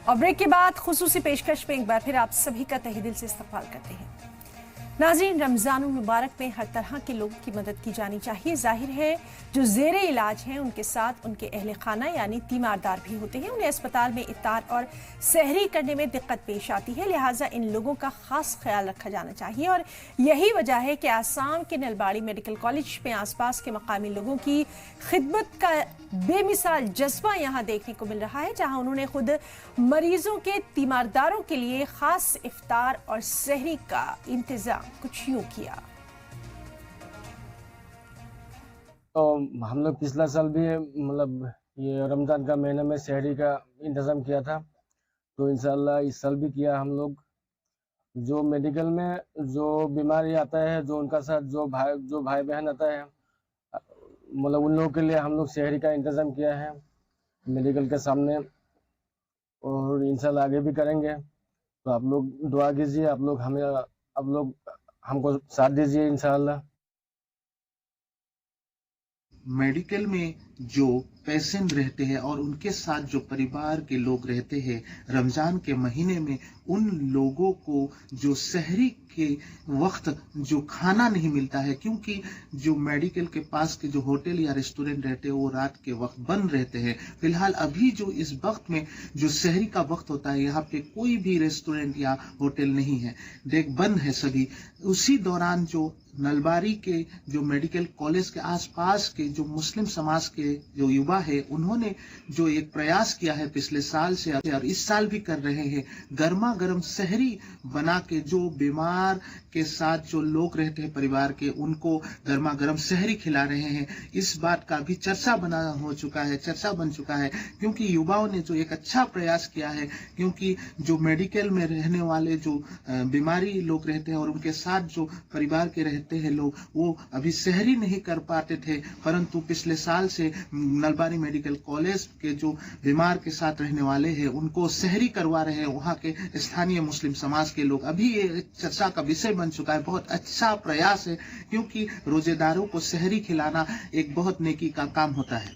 और ब्रेक के बाद खुसूसी पेशकश में एक बार फिर आप सभी का तहे दिल से इस्तकबाल करते हैं। नाज़रीन, रमज़ान मुबारक में हर तरह के लोगों की मदद की जानी चाहिए। जाहिर है जो ज़ेरे इलाज हैं उनके साथ उनके अहले खाना यानी तीमारदार भी होते हैं। उन्हें अस्पताल में इफ्तार और सहरी करने में दिक्कत पेश आती है, लिहाजा इन लोगों का खास ख्याल रखा जाना चाहिए। और यही वजह है कि आसाम के नलबाड़ी मेडिकल कॉलेज में आसपास के मकामी लोगों की खिदमत का बेमिसाल जज्बा यहाँ देखने को मिल रहा है, जहाँ उन्होंने खुद मरीजों के तीमारदारों के लिए खास इफ्तार और सहरी का इंतजाम कुछ यूं किया। तो हम लोग पिछला साल भी मतलब ये रमजान का महीने में सहरी का इंतजाम किया था, तो इंशाल्लाह इस साल भी किया हम लोग। जो मेडिकल में जो बीमारी आता है, जो उनका साथ जो भाई बहन आता है, मतलब उन लोगों के लिए हम लोग सहरी का इंतजाम किया है मेडिकल के सामने, और इंशाल्लाह आगे भी करेंगे। तो आप लोग दुआ कीजिए, आप लोग हमको साथ दीजिए इंशाल्लाह। मेडिकल में जो पेशेंट रहते हैं और उनके साथ जो परिवार के लोग रहते हैं, रमजान के महीने में उन लोगों को जो सहरी के वक्त जो खाना नहीं मिलता है, क्योंकि जो मेडिकल के पास के जो होटल या रेस्टोरेंट रहते हैं वो रात के वक्त बंद रहते हैं। फिलहाल अभी जो इस वक्त में जो सहरी का वक्त होता है, यहाँ पे कोई भी रेस्टोरेंट या होटल नहीं है, देख बंद है सभी। उसी दौरान जो नलबाड़ी के जो मेडिकल कॉलेज के आसपास के जो मुस्लिम समाज के जो युवा है, उन्होंने जो एक प्रयास किया है पिछले साल से और इस साल भी कर रहे हैं, गर्मा गर्म सहरी बना के जो बीमार के साथ जो लोग रहते हैं परिवार के, उनको गर्मा गर्म सहरी खिला रहे हैं। इस बात का भी चर्चा बन चुका है, क्योंकि युवाओं ने जो एक अच्छा प्रयास किया है, क्योंकि जो मेडिकल में रहने वाले जो बीमारी लोग रहते हैं और उनके साथ जो परिवार के रहते हैं लोग, वो अभी सहरी नहीं कर पाते थे, परंतु पिछले साल से नलबाड़ी मेडिकल कॉलेज के जो बीमार के साथ रहने वाले हैं उनको सहरी करवा रहे हैं वहाँ के स्थानीय मुस्लिम समाज के लोग। अभी ये चर्चा का विषय बन चुका है। बहुत अच्छा प्रयास है, क्योंकि रोजेदारों को सहरी खिलाना एक बहुत नेकी का काम होता है।